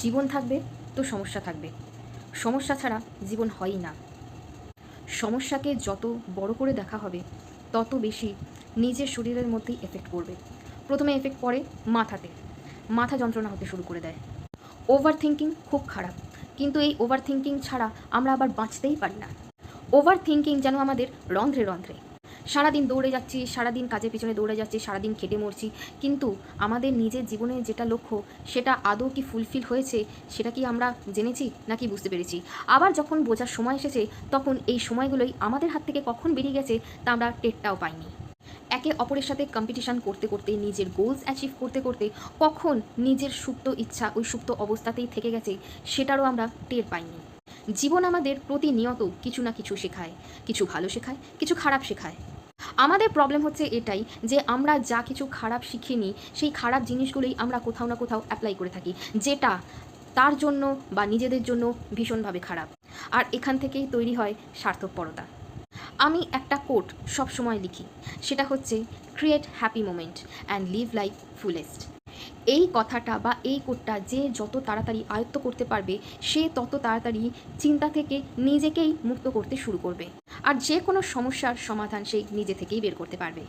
জীবন থাকবে তো সমস্যা থাকবে, সমস্যা ছাড়া জীবন হয়ই না। সমস্যাকে যত বড় করে দেখা হবে তত বেশি নিজের শরীরের মধ্যেই এফেক্ট পড়বে। প্রথমে এফেক্ট পড়ে মাথাতে, মাথা যন্ত্রণা হতে শুরু করে দেয়। ওভার থিঙ্কিং খুব খারাপ, কিন্তু এই ওভার থিঙ্কিং ছাড়া আমরা আবার বাঁচতেই পারি না। ওভার থিঙ্কিং যেন আমাদের রন্ধ্রে রন্ধ্রে। সারাদিন দৌড়ে যাচ্ছি, সারাদিন কাজের পিছনে দৌড়ে যাচ্ছি, সারাদিন খেটে মরছি, কিন্তু আমাদের নিজের জীবনে যেটা লক্ষ্য সেটা আদৌ কি ফুলফিল হয়েছে সেটা কি আমরা জেনেছি নাকি বুঝতে পেরেছি? আবার যখন বোঝার সময় এসেছে তখন এই সময়গুলোই আমাদের হাত থেকে কখন বেরিয়ে গেছে তা আমরা টেরটাও পাইনি। একে অপরের সাথে কম্পিটিশান করতে করতে, নিজের গোলস অ্যাচিভ করতে করতে কখন নিজের সুপ্ত ইচ্ছা ওই সুপ্ত অবস্থাতেই থেকে গেছে সেটারও আমরা টের পাইনি। জীবন আমাদের প্রতিনিয়ত কিছু না কিছু শেখায়, কিছু ভালো শেখায়, কিছু খারাপ শেখায়। আমাদের প্রবলেম হচ্ছে এটাই যে আমরা যা কিছু খারাপ শিখে নিই সেই খারাপ জিনিসগুলোই আমরা কোথাও না কোথাও অ্যাপ্লাই করে থাকি, যেটা তার জন্য বা নিজেদের জন্য ভীষণভাবে খারাপ। আর এখান থেকেই তৈরি হয় স্বার্থপরতা। আমি একটা কোট সবসময় লিখি, সেটা হচ্ছে create happy moment and live life fullest. এই কথাটা বা এই কোটটা যে যত তাড়াতাড়ি আয়ত্ত করতে পারবে সে তত তাড়াতাড়ি চিন্তা থেকে নিজেকেই মুক্ত করতে শুরু করবে, আর যে কোনো সমস্যার সমাধান সে নিজে থেকেই বের করতে পারবে।